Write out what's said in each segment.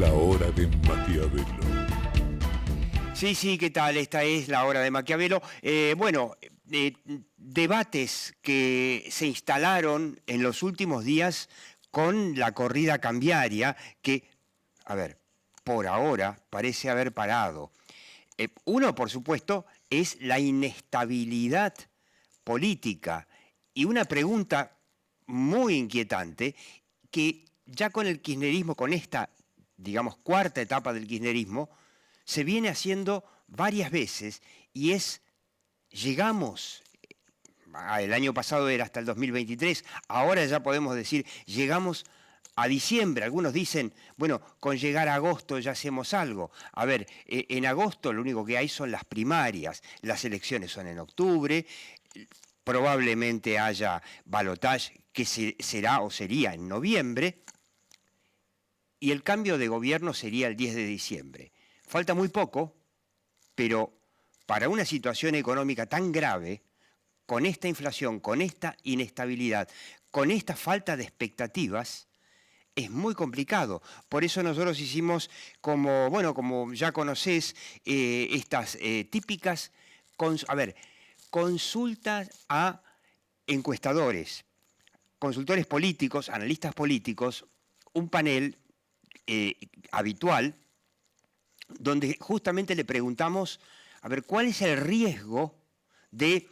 La hora de Maquiavelo. Sí, sí, ¿qué tal? Esta es la hora de Maquiavelo. Debates que se instalaron en los últimos días con la corrida cambiaria que, a ver, por ahora parece haber parado. Uno, por supuesto, es la inestabilidad política y una pregunta muy inquietante que ya con el kirchnerismo, con esta, digamos, cuarta etapa del kirchnerismo, se viene haciendo varias veces y es, llegamos, el año pasado era hasta el 2023, ahora ya podemos decir, llegamos a diciembre. Algunos dicen, bueno, con llegar a agosto ya hacemos algo. A ver, en agosto lo único que hay son las primarias, las elecciones son en octubre, probablemente haya balotaje que será o sería en noviembre, y el cambio de gobierno sería el 10 de diciembre. Falta muy poco, pero para una situación económica tan grave, con esta inflación, con esta inestabilidad, con esta falta de expectativas, es muy complicado. Por eso nosotros hicimos, como ya conocés, estas típicas, consultas a encuestadores, consultores políticos, analistas políticos, un panel habitual, donde justamente le preguntamos, a ver, ¿cuál es el riesgo de,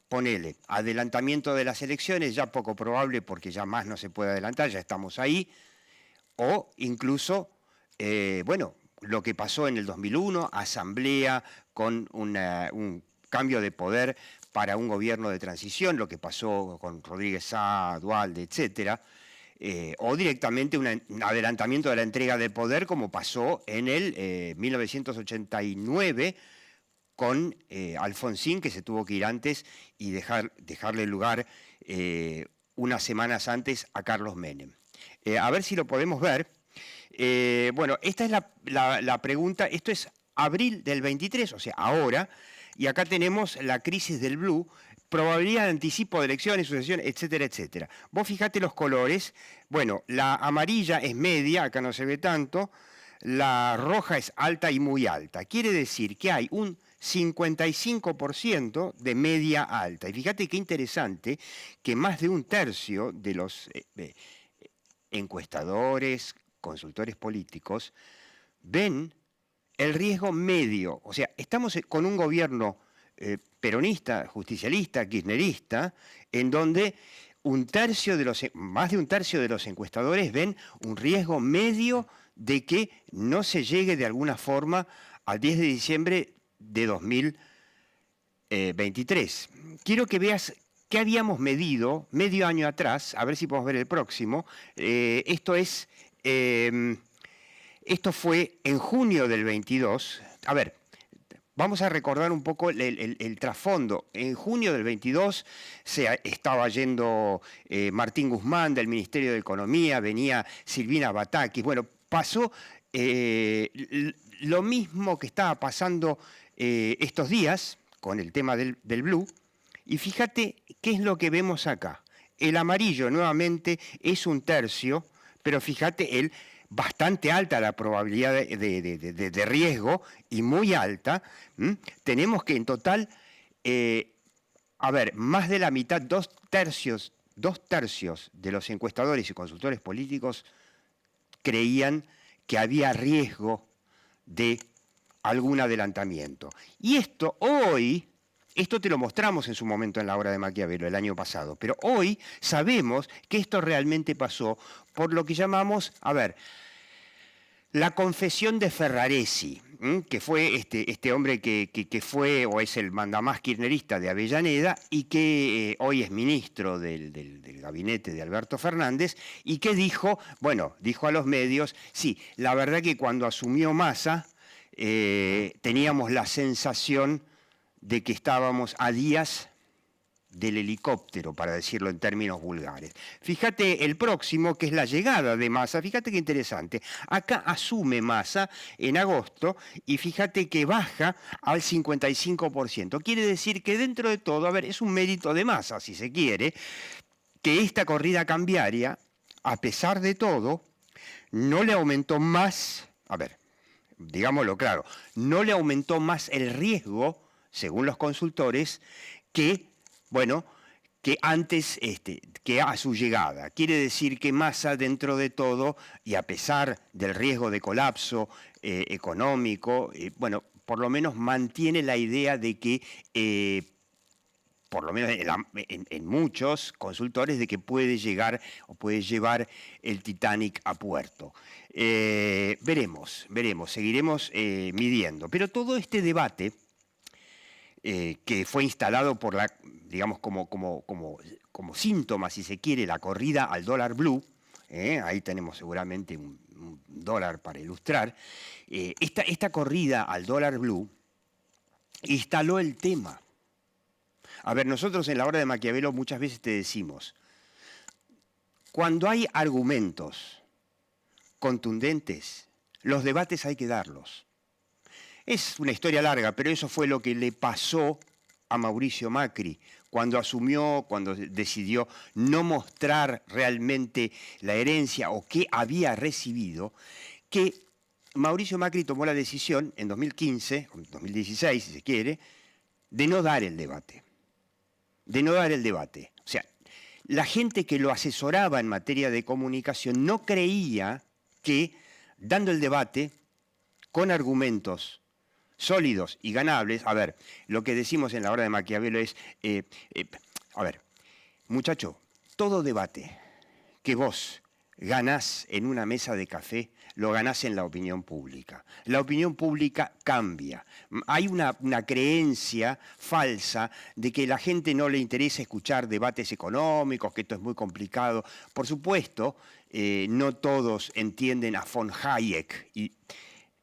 ponele, adelantamiento de las elecciones, ya poco probable porque ya más no se puede adelantar, ya estamos ahí, o incluso, lo que pasó en el 2001, asamblea con un cambio de poder para un gobierno de transición, lo que pasó con Rodríguez Sá, Duhalde, etcétera, o directamente un adelantamiento de la entrega de poder, como pasó en el 1989 con Alfonsín, que se tuvo que ir antes y dejarle lugar unas semanas antes a Carlos Menem. A ver si lo podemos ver. Esta es la pregunta. Esto es abril del 23, o sea, ahora, y acá tenemos la crisis del blue, probabilidad de anticipo de elecciones, sucesión, etcétera, etcétera. Vos fijate los colores. Bueno, la amarilla es media, acá no se ve tanto. La roja es alta y muy alta. Quiere decir que hay un 55% de media alta. Y fíjate qué interesante que más de un tercio de los encuestadores, consultores políticos, ven el riesgo medio. O sea, estamos con un gobierno peronista, justicialista, kirchnerista, en donde más de un tercio de los encuestadores ven un riesgo medio de que no se llegue de alguna forma al 10 de diciembre de 2023. Quiero que veas qué habíamos medido medio año atrás, a ver si podemos ver el próximo. Esto fue en junio del 22. A ver, vamos a recordar un poco el trasfondo. En junio del 22 se estaba yendo Martín Guzmán del Ministerio de Economía, venía Silvina Batakis. Bueno, pasó lo mismo que estaba pasando estos días con el tema del blue. Y fíjate qué es lo que vemos acá. El amarillo nuevamente es un tercio, pero fíjate bastante alta la probabilidad de riesgo y muy alta. Tenemos que en total, más de la mitad, dos tercios de los encuestadores y consultores políticos creían que había riesgo de algún adelantamiento. Y esto te lo mostramos en su momento en la hora de Maquiavelo, el año pasado, pero hoy sabemos que esto realmente pasó por lo que llamamos, la confesión de Ferraresi, que fue este hombre que fue o es el mandamás kirchnerista de Avellaneda y que hoy es ministro del gabinete de Alberto Fernández, y que dijo a los medios, sí, la verdad que cuando asumió Massa teníamos la sensación de que estábamos a días del helicóptero, para decirlo en términos vulgares. Fíjate el próximo, que es la llegada de Massa. Fíjate qué interesante. Acá asume Massa en agosto y fíjate que baja al 55%. Quiere decir que dentro de todo, es un mérito de Massa, si se quiere, que esta corrida cambiaria, a pesar de todo, no le aumentó más, a ver, digámoslo claro, no le aumentó más el riesgo, según los consultores, que, bueno, que antes, que a su llegada. Quiere decir que Massa, dentro de todo, y a pesar del riesgo de colapso económico, bueno, por lo menos mantiene la idea de que, por lo menos en muchos consultores, de que puede llegar o puede llevar el Titanic a puerto. Veremos, seguiremos midiendo. Pero todo este debate que fue instalado por la, digamos, como síntoma, si se quiere, la corrida al dólar blue, ahí tenemos seguramente un dólar para ilustrar, esta corrida al dólar blue instaló el tema. A ver, nosotros en la hora de Maquiavelo muchas veces te decimos, cuando hay argumentos contundentes, los debates hay que darlos. Es una historia larga, pero eso fue lo que le pasó a Mauricio Macri cuando asumió, cuando decidió no mostrar realmente la herencia o qué había recibido, que Mauricio Macri tomó la decisión en 2015, o 2016 si se quiere, de no dar el debate. O sea, la gente que lo asesoraba en materia de comunicación no creía que dando el debate con argumentos sólidos y ganables, a ver, lo que decimos en la hora de Maquiavelo es, a ver, muchacho, todo debate que vos ganás en una mesa de café, lo ganás en la opinión pública. La opinión pública cambia. Hay una creencia falsa de que a la gente no le interesa escuchar debates económicos, que esto es muy complicado. Por supuesto, no todos entienden a von Hayek y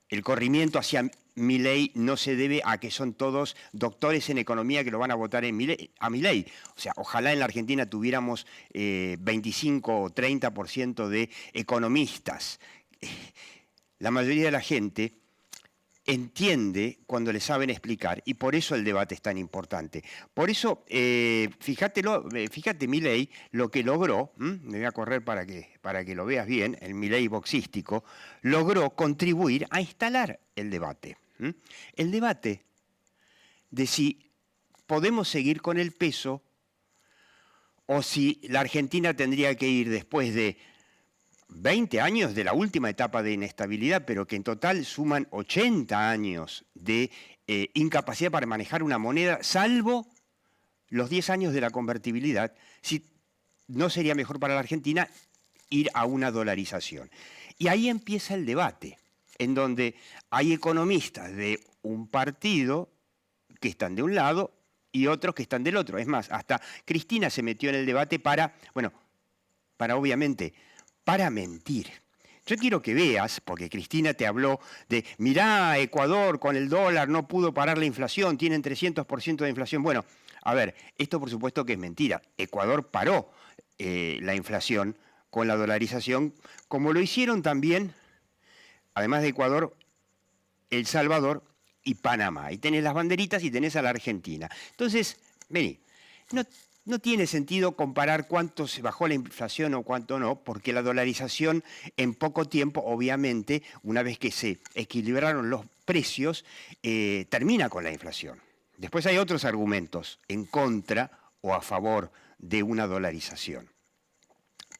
el corrimiento hacia Milei no se debe a que son todos doctores en economía que lo van a votar a Milei. O sea, ojalá en la Argentina tuviéramos 25 o 30% de economistas. La mayoría de la gente entiende cuando le saben explicar y por eso el debate es tan importante. Por eso, fíjate Milei lo que logró, me voy a correr para que lo veas bien, el Milei boxístico, logró contribuir a instalar el debate. El debate de si podemos seguir con el peso o si la Argentina tendría que ir después de 20 años de la última etapa de inestabilidad, pero que en total suman 80 años de incapacidad para manejar una moneda, salvo los 10 años de la convertibilidad, si no sería mejor para la Argentina ir a una dolarización. Y ahí empieza el debate, en donde hay economistas de un partido que están de un lado y otros que están del otro. Es más, hasta Cristina se metió en el debate para mentir. Yo quiero que veas, porque Cristina te habló de, mirá, Ecuador con el dólar no pudo parar la inflación, tienen 300% de inflación. Bueno, a ver, esto por supuesto que es mentira. Ecuador paró la inflación con la dolarización, como lo hicieron también, además de Ecuador, El Salvador y Panamá. Ahí tenés las banderitas y tenés a la Argentina. Entonces, vení, no tiene sentido comparar cuánto se bajó la inflación o cuánto no, porque la dolarización en poco tiempo, obviamente, una vez que se equilibraron los precios, termina con la inflación. Después hay otros argumentos en contra o a favor de una dolarización.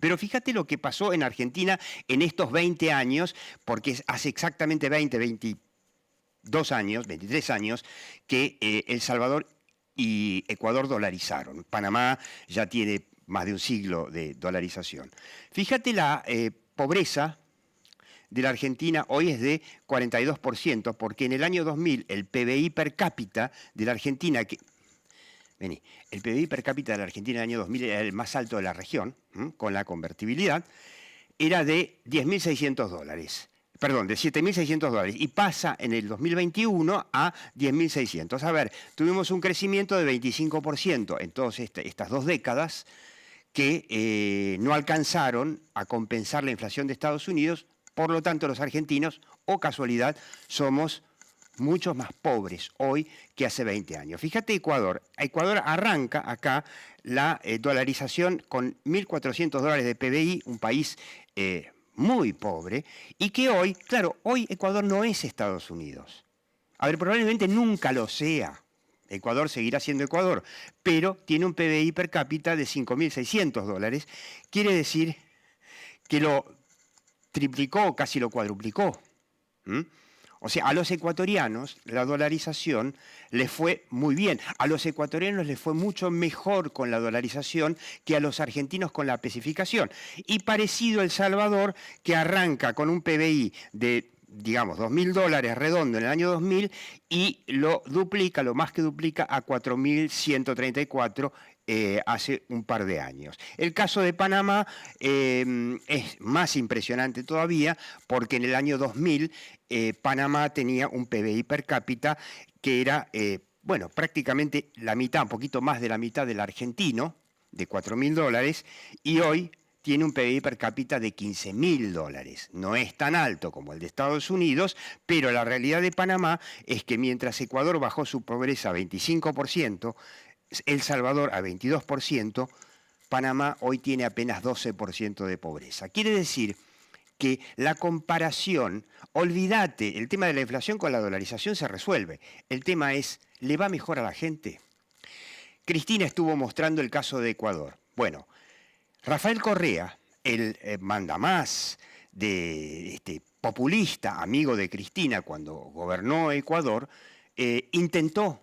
Pero fíjate lo que pasó en Argentina en estos 20 años, porque hace exactamente 22 años, 23 años, que El Salvador y Ecuador dolarizaron. Panamá ya tiene más de un siglo de dolarización. Fíjate la pobreza de la Argentina hoy es de 42%, porque en el año 2000 el PBI per cápita de la Argentina, el PBI per cápita de la Argentina en el año 2000 era el más alto de la región, con la convertibilidad, era de 10.600 dólares. Perdón, de 7.600 dólares, y pasa en el 2021 a 10.600. A ver, tuvimos un crecimiento de 25% en todas estas 2 décadas que no alcanzaron a compensar la inflación de Estados Unidos, por lo tanto los argentinos, o casualidad, somos muchos más pobres hoy que hace 20 años. Fíjate Ecuador. Ecuador arranca acá la dolarización con 1.400 dólares de PBI, un país muy pobre, y que hoy, claro, hoy Ecuador no es Estados Unidos. A ver, probablemente nunca lo sea. Ecuador seguirá siendo Ecuador, pero tiene un PBI per cápita de $5.600. Quiere decir que lo triplicó, casi lo cuadruplicó. ¿Mm? O sea, a los ecuatorianos la dolarización les fue muy bien. A los ecuatorianos les fue mucho mejor con la dolarización que a los argentinos con la especificación. Y parecido El Salvador, que arranca con un PBI de, digamos, $2.000 redondo en el año 2000 y lo duplica, lo más que duplica, a 4.134 hace un par de años. El caso de Panamá es más impresionante todavía porque en el año 2000 Panamá tenía un PBI per cápita que era, bueno, prácticamente la mitad, un poquito más de la mitad del argentino, de $4.000, y hoy tiene un PBI per cápita de $15.000. No es tan alto como el de Estados Unidos, pero la realidad de Panamá es que mientras Ecuador bajó su pobreza a 25%, El Salvador a 22%, Panamá hoy tiene apenas 12% de pobreza. Quiere decir que la comparación, olvídate, el tema de la inflación con la dolarización se resuelve. El tema es, ¿le va mejor a la gente? Cristina estuvo mostrando el caso de Ecuador. Bueno, Rafael Correa, el mandamás populista, amigo de Cristina cuando gobernó Ecuador, intentó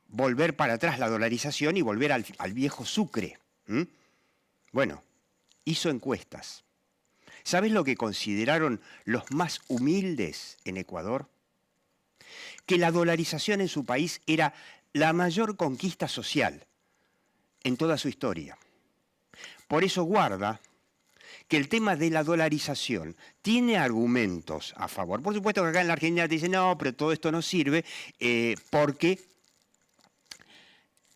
volver para atrás la dolarización y volver al viejo Sucre. Bueno, hizo encuestas. ¿Sabes lo que consideraron los más humildes en Ecuador? Que la dolarización en su país era la mayor conquista social en toda su historia. Por eso guarda que el tema de la dolarización tiene argumentos a favor. Por supuesto que acá en la Argentina te dicen, no, pero todo esto no sirve porque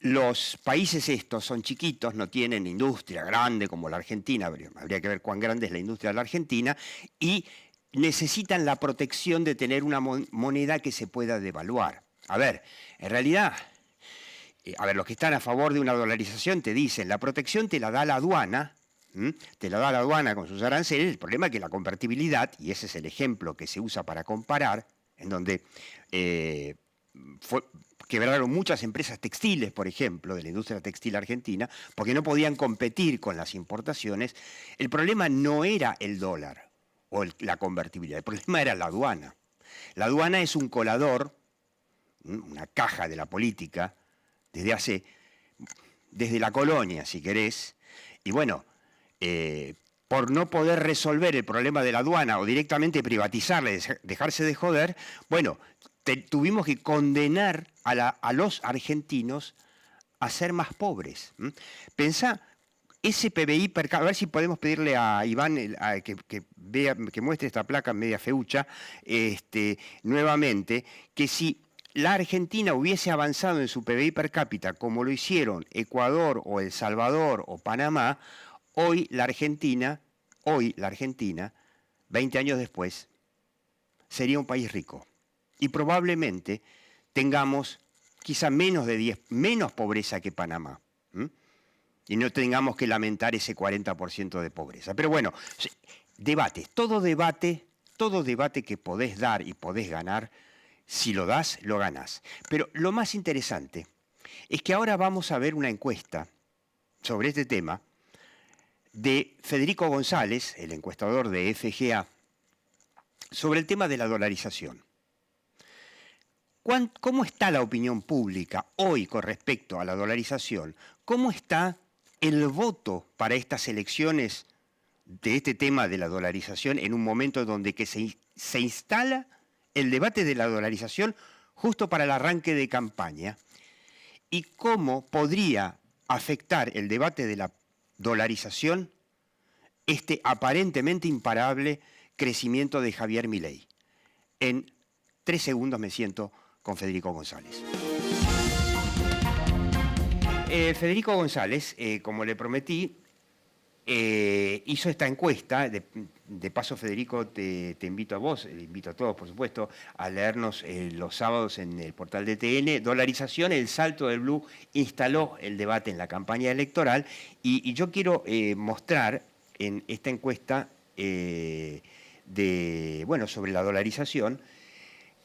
los países estos son chiquitos, no tienen industria grande como la Argentina, habría que ver cuán grande es la industria de la Argentina, y necesitan la protección de tener una moneda que se pueda devaluar. A ver, en realidad, los que están a favor de una dolarización te dicen, la protección te la da la aduana, te la da la aduana con sus aranceles, el problema es que la convertibilidad, y ese es el ejemplo que se usa para comparar, en donde quebraron muchas empresas textiles, por ejemplo, de la industria textil argentina, porque no podían competir con las importaciones. El problema no era el dólar o la convertibilidad, el problema era la aduana. La aduana es un colador, una caja de la política, desde la colonia, si querés, y bueno, por no poder resolver el problema de la aduana o directamente privatizarla y dejarse de joder, bueno, tuvimos que condenar a los argentinos a ser más pobres. Pensá, ese PBI per cápita, a ver si podemos pedirle a Iván que muestre esta placa media feucha nuevamente, que si la Argentina hubiese avanzado en su PBI per cápita como lo hicieron Ecuador o El Salvador o Panamá, hoy la Argentina, 20 años después, sería un país rico. Y probablemente tengamos quizá menos pobreza que Panamá. Y no tengamos que lamentar ese 40% de pobreza. Pero bueno, debate, todo debate que podés dar y podés ganar, si lo das, lo ganás. Pero lo más interesante es que ahora vamos a ver una encuesta sobre este tema de Federico González, el encuestador de FGA, sobre el tema de la dolarización. ¿Cómo está la opinión pública hoy con respecto a la dolarización? ¿Cómo está el voto para estas elecciones de este tema de la dolarización en un momento donde que se instala el debate de la dolarización justo para el arranque de campaña? ¿Y cómo podría afectar el debate de la dolarización este aparentemente imparable crecimiento de Javier Milei? En 3 segundos me siento con Federico González. Federico González, como le prometí, hizo esta encuesta. De paso, Federico, te invito a vos, invito a todos, por supuesto, a leernos los sábados en el portal de TN. Dolarización, el salto del blue instaló el debate en la campaña electoral. Y yo quiero mostrar en esta encuesta sobre la dolarización.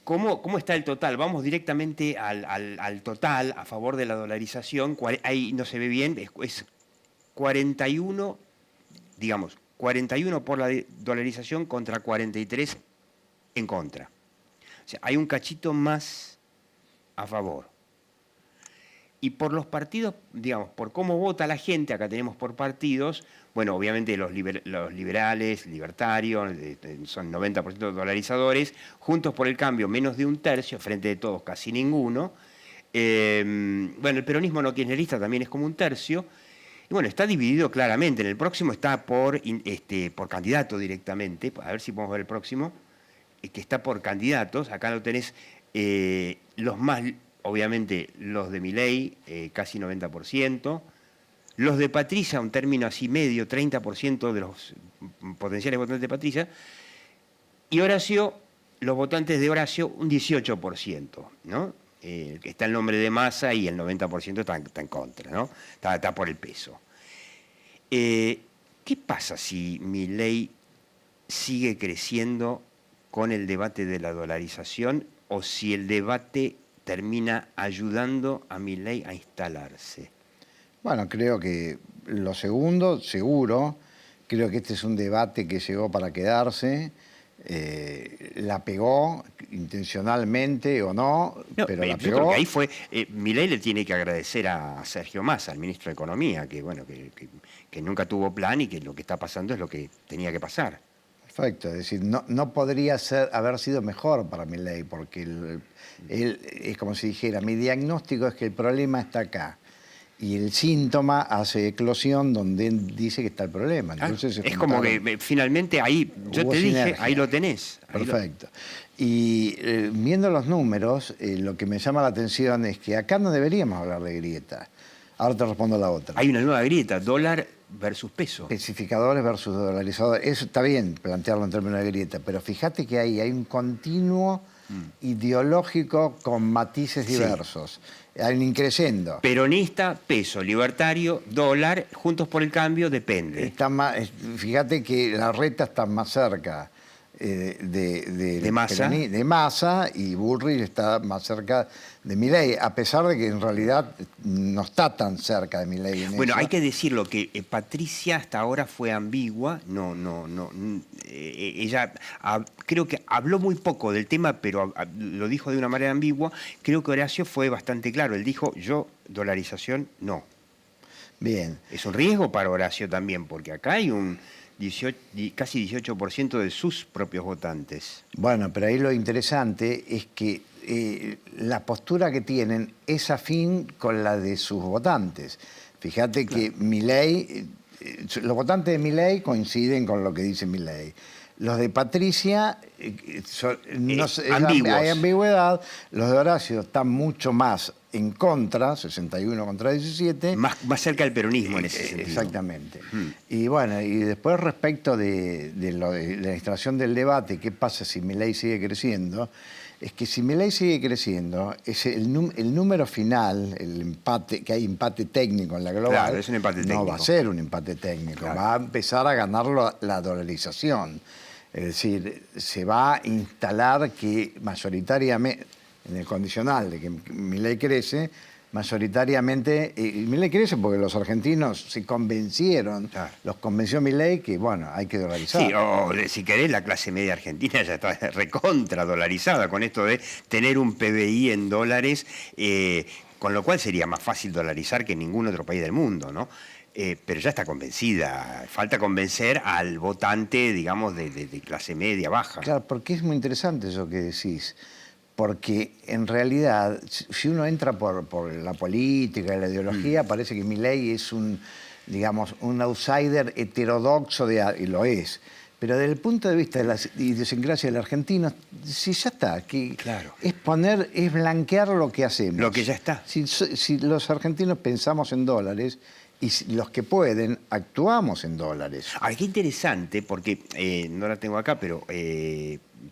¿Cómo está el total? Vamos directamente al total a favor de la dolarización. Ahí no se ve bien, es 41, digamos, 41 por la dolarización contra 43 en contra. O sea, hay un cachito más a favor. Y por los partidos, digamos, por cómo vota la gente, acá tenemos por partidos, bueno, obviamente los liberales, libertarios, son 90% dolarizadores, Juntos por el Cambio menos de un tercio, Frente de Todos casi ninguno. Bueno, el peronismo no kirchnerista también es como un tercio. Y bueno, está dividido claramente. En el próximo está por candidato directamente. A ver si podemos ver el próximo, que está por candidatos. Acá lo tenés los más... Obviamente los de Milei, casi 90%. Los de Patricia, un término así medio, 30% de los potenciales votantes de Patricia. Y Horacio, los votantes de Horacio, un 18%, ¿no? Está el nombre de Massa y el 90% está en contra, ¿no? Está por el peso. ¿Qué pasa si Milei sigue creciendo con el debate de la dolarización o si el debate termina ayudando a Milei a instalarse? Bueno, creo que lo segundo, seguro. Creo que este es un debate que llegó para quedarse. La pegó intencionalmente o no, pero la pegó. Yo creo que ahí fue... Milei le tiene que agradecer a Sergio Massa, al ministro de Economía, que nunca tuvo plan y que lo que está pasando es lo que tenía que pasar. Perfecto, es decir, no podría haber sido mejor para Milei, porque él es como si dijera, mi diagnóstico es que el problema está acá. Y el síntoma hace eclosión donde él dice que está el problema. Entonces, es como que finalmente ahí, yo te dije, ahí lo tenés. Perfecto. Y viendo los números, lo que me llama la atención es que acá no deberíamos hablar de grieta. Ahora te respondo la otra. Hay una nueva grieta, dólar versus peso. Especificadores versus dolarizadores. Eso está bien, plantearlo en términos de grieta, pero fíjate que hay un continuo ideológico con matices diversos. Hay un increciendo. Peronista, peso, libertario, dólar, Juntos por el Cambio, depende. Fíjate que la reta está más cerca de Massa. De Massa, y Bullrich está más cerca de Milei, a pesar de que en realidad no está tan cerca de Milei. Bueno, hay que decirlo que Patricia hasta ahora fue ambigua, ella creo que habló muy poco del tema, pero lo dijo de una manera ambigua. Creo que Horacio fue bastante claro, él dijo, yo dolarización no. Bien. Es un riesgo para Horacio también, porque acá hay un casi 18% de sus propios votantes. Bueno, pero ahí lo interesante es que la postura que tienen es afín con la de sus votantes. Fíjate que Milei, los votantes de Milei coinciden con lo que dice Milei. Los de Patricia, hay ambigüedad. Los de Horacio están mucho más en contra, 61 contra 17. Más cerca del peronismo en ese sentido. Exactamente. Y bueno, y después respecto de la instalación del debate, ¿qué pasa si Milei sigue creciendo? Es que si Milei sigue creciendo, es el número final, el empate, que hay empate técnico en la global, claro, es un empate técnico. No va a ser un empate técnico, claro. Va a empezar a ganarlo la dolarización. Es decir, se va a instalar que mayoritariamente, en el condicional de que Milei crece, mayoritariamente, y Milei crece porque los argentinos se convencieron, claro. Los convenció Milei que, bueno, hay que dolarizar. Sí, o si querés, la clase media argentina ya está recontra dolarizada con esto de tener un PBI en dólares, con lo cual sería más fácil dolarizar que en ningún otro país del mundo, ¿no? Pero ya está convencida. Falta convencer al votante, digamos, de clase media baja. Claro, porque es muy interesante eso que decís. Porque en realidad, si uno entra por la política y la ideología, parece que Milei es un outsider heterodoxo, y lo es. Pero desde el punto de vista de la idiosincrasia del argentino, sí, ya está. Claro. Es blanquear lo que hacemos. Lo que ya está. Si los argentinos pensamos en dólares, y los que pueden, actuamos en dólares. Qué interesante, porque no la tengo acá, pero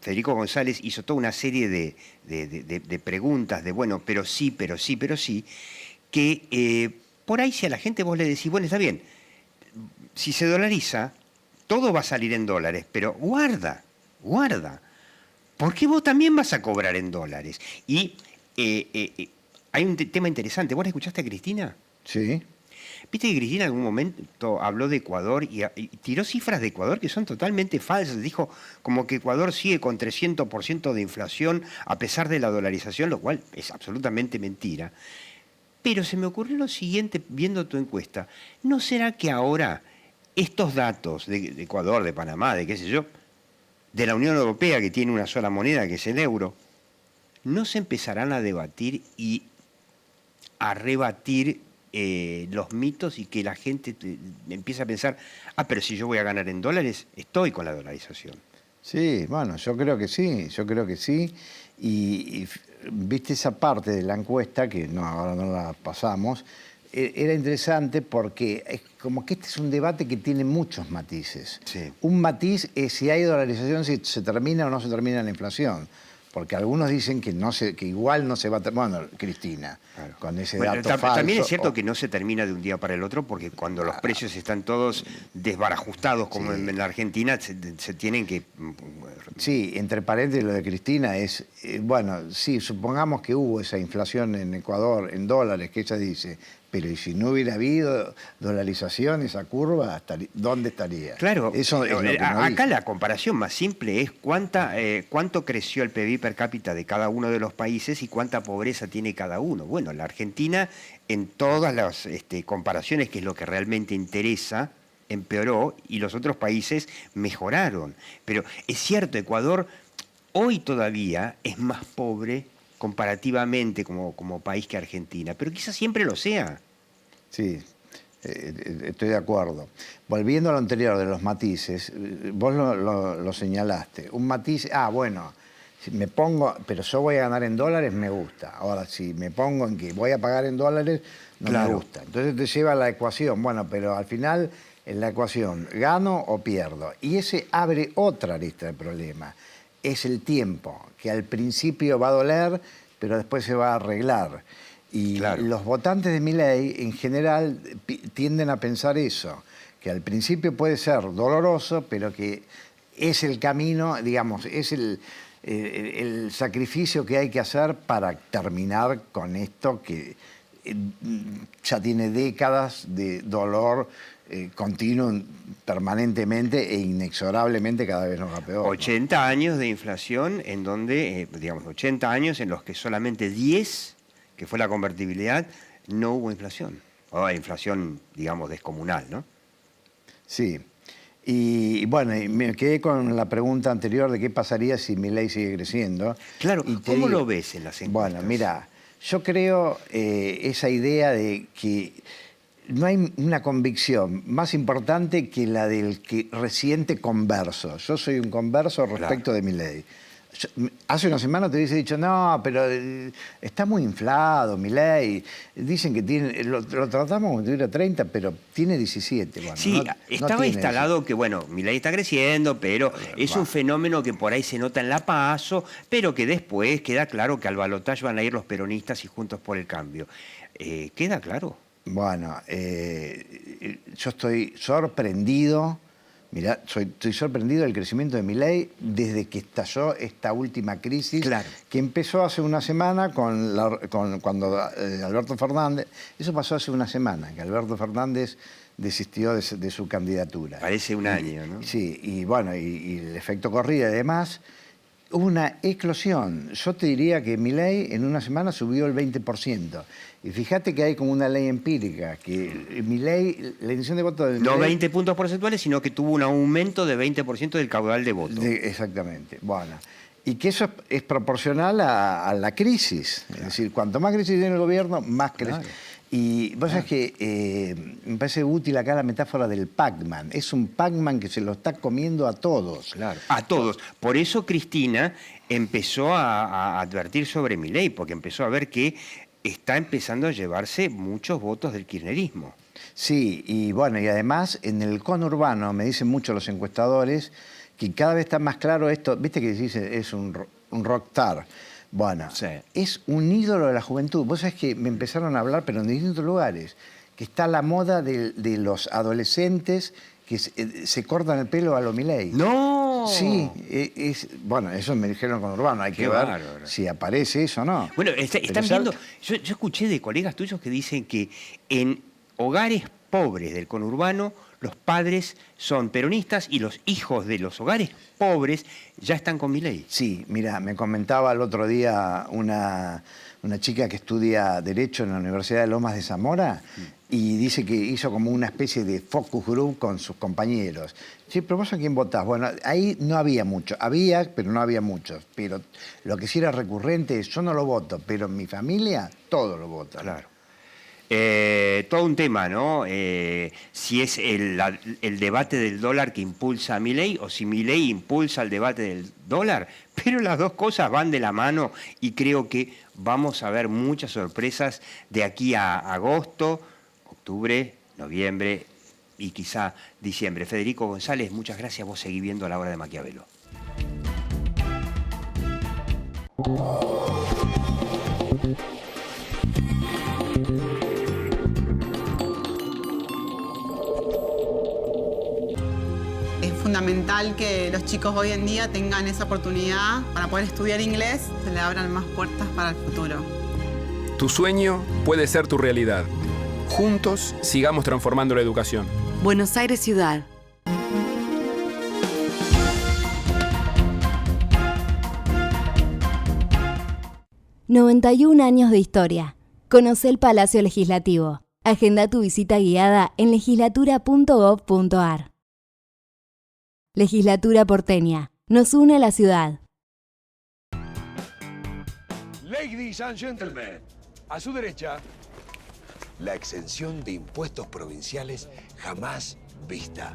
Federico González hizo toda una serie de preguntas de, bueno, pero sí, que por ahí si a la gente vos le decís, bueno, está bien, si se dolariza, todo va a salir en dólares, pero guarda, porque vos también vas a cobrar en dólares. Y hay un tema interesante. ¿Vos la escuchaste a Cristina? Sí. Viste que Cristina en algún momento habló de Ecuador y tiró cifras de Ecuador que son totalmente falsas. Dijo como que Ecuador sigue con 300% de inflación a pesar de la dolarización, lo cual es absolutamente mentira. Pero se me ocurrió lo siguiente viendo tu encuesta. ¿No será que ahora estos datos de Ecuador, de Panamá, de qué sé yo, de la Unión Europea que tiene una sola moneda que es el euro, no se empezarán a debatir y a rebatir los mitos y que la gente empieza a pensar, pero si yo voy a ganar en dólares, estoy con la dolarización? Sí, bueno, yo creo que sí. Y viste esa parte de la encuesta, que no, ahora no la pasamos, era interesante porque es como que este es un debate que tiene muchos matices. Sí. Un matiz es si hay dolarización, si se termina o no se termina la inflación. Porque algunos dicen que igual no se va a terminar. Bueno, Cristina, Claro. con ese Bueno, dato falso. también es cierto que no se termina de un día para el otro, porque cuando los precios están todos desbarajustados, como Sí. en la Argentina, se tienen que... Sí, entre paréntesis lo de Cristina es, bueno, sí, supongamos que hubo esa inflación en Ecuador en dólares, que ella dice, pero ¿y si no hubiera habido dolarización, esa curva, dónde estaría? Claro, Eso es lo que no acá dice. la comparación más simple es cuánto creció el PBI per cápita de cada uno de los países y cuánta pobreza tiene cada uno. Bueno, la Argentina, en todas las comparaciones, que es lo que realmente interesa, empeoró y los otros países mejoraron. Pero es cierto, Ecuador hoy todavía es más pobre comparativamente como país que Argentina, pero quizás siempre lo sea. Sí, estoy de acuerdo. Volviendo a lo anterior de los matices, vos lo señalaste. Un matiz, bueno, si me pongo, pero yo voy a ganar en dólares, me gusta. Ahora, si me pongo en que voy a pagar en dólares, no me gusta. Entonces te lleva a la ecuación. Bueno, pero al final, en la ecuación, ¿gano o pierdo? Y ese abre otra lista de problemas. Es el tiempo, que al principio va a doler, pero después se va a arreglar. Y los votantes de Milei, en general, tienden a pensar eso, que al principio puede ser doloroso, pero que es el camino, digamos, es el sacrificio que hay que hacer para terminar con esto que ya tiene décadas de dolor continuo, permanentemente e inexorablemente cada vez nos va peor. 80 años de inflación en donde, digamos, 80 años en los que solamente 10, que fue la convertibilidad, no hubo inflación. O inflación, digamos, descomunal, ¿no? Sí. Y bueno, me quedé con la pregunta anterior de qué pasaría si Milei sigue creciendo. Claro, Y ¿cómo lo ves en las encuestas? Bueno, mira, yo creo esa idea de que no hay una convicción más importante que la del reciente converso. Yo soy un converso respecto de Milei. Hace una semana te hubiese dicho, no, pero está muy inflado Milei. Dicen que tiene, lo tratamos como si tuviera 30, pero tiene 17. Bueno, sí, estaba instalado 17. que, bueno, Milei está creciendo, pero es un fenómeno que por ahí se nota en la PASO, pero que después queda claro que al balotaje van a ir los peronistas y Juntos por el Cambio. ¿Queda claro? Bueno, yo estoy sorprendido. Mirá, estoy sorprendido del crecimiento de Milei desde que estalló esta última crisis, que empezó hace una semana cuando Alberto Fernández... Eso pasó hace una semana, que Alberto Fernández desistió de su candidatura. Parece un año, ¿no? Sí, y bueno, y el efecto corrida y demás. Hubo una eclosión. Yo te diría que Milei en una semana subió el 20%. Y fíjate que hay como una ley empírica, que Milei, la intención de voto de Milei... No 20 puntos porcentuales, sino que tuvo un aumento de 20% del caudal de voto. Exactamente. Bueno, y que eso es proporcional a la crisis. Es decir, cuanto más crisis tiene el gobierno, más crece. Y vos sabés que me parece útil acá la metáfora del Pac-Man. Es un Pac-Man que se lo está comiendo a todos. Claro, a todos. Por eso Cristina empezó a advertir sobre Milei, porque empezó a ver que está empezando a llevarse muchos votos del kirchnerismo. Sí, y bueno, y además en el conurbano, me dicen mucho los encuestadores, que cada vez está más claro esto, viste que dice es un rockstar. Bueno, es un ídolo de la juventud. Vos sabés que me empezaron a hablar, pero en distintos lugares, que está la moda de los adolescentes que se cortan el pelo a lo Milei. ¡No! Sí, bueno, eso me dijeron con Urbano. Hay Qué que ver bárbaro. si aparece eso o no. Bueno, Pero están viendo, yo escuché de colegas tuyos que dicen que en hogares pobres del conurbano los padres son peronistas y los hijos de los hogares pobres ya están con Milei. Sí, mira, me comentaba el otro día una chica que estudia Derecho en la Universidad de Lomas de Zamora y dice que hizo como una especie de focus group con sus compañeros. Sí, pero vos a quién votás. Bueno, ahí no había mucho. Había, pero no había muchos. Pero lo que sí era recurrente es, yo no lo voto, pero en mi familia todo lo vota. Claro. Todo un tema, ¿no? Si es el debate del dólar que impulsa a Milei o si Milei impulsa el debate del dólar, pero las dos cosas van de la mano y creo que vamos a ver muchas sorpresas de aquí a agosto, octubre, noviembre y quizá diciembre. Federico González, muchas gracias. Vos seguís viendo La Hora de Maquiavelo. Es fundamental que los chicos hoy en día tengan esa oportunidad para poder estudiar inglés, se le abran más puertas para el futuro. Tu sueño puede ser tu realidad. Juntos sigamos transformando la educación. Buenos Aires Ciudad. ...91 años de historia. Conoce el Palacio Legislativo. Agenda tu visita guiada en legislatura.gov.ar. Legislatura porteña. Nos une a la ciudad. Ladies and gentlemen, a su derecha, la exención de impuestos provinciales jamás vista.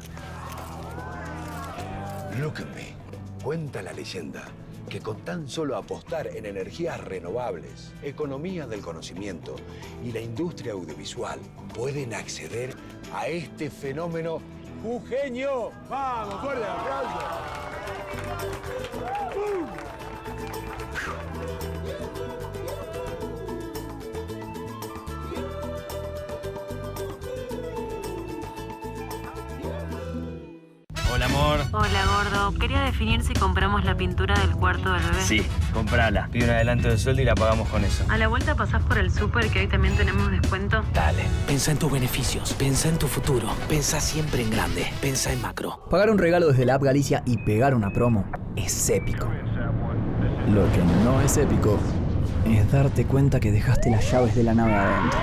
Look at me. Cuenta la leyenda que con tan solo apostar en energías renovables, economía del conocimiento y la industria audiovisual pueden acceder a este fenómeno jujeño. ¡Vamos, fuerte aplauso! Hola, amor. Hola, gordo. Quería definir si compramos la pintura del cuarto del bebé. Sí, comprala. Pide un adelanto de sueldo y la pagamos con eso. A la vuelta pasás por el súper, que hoy también tenemos descuento. Dale. Pensá en tus beneficios, pensá en tu futuro, pensá siempre en grande, pensá en macro. Pagar un regalo desde la app Galicia y pegar una promo es épico. Lo que no es épico es darte cuenta que dejaste las llaves de la nave adentro.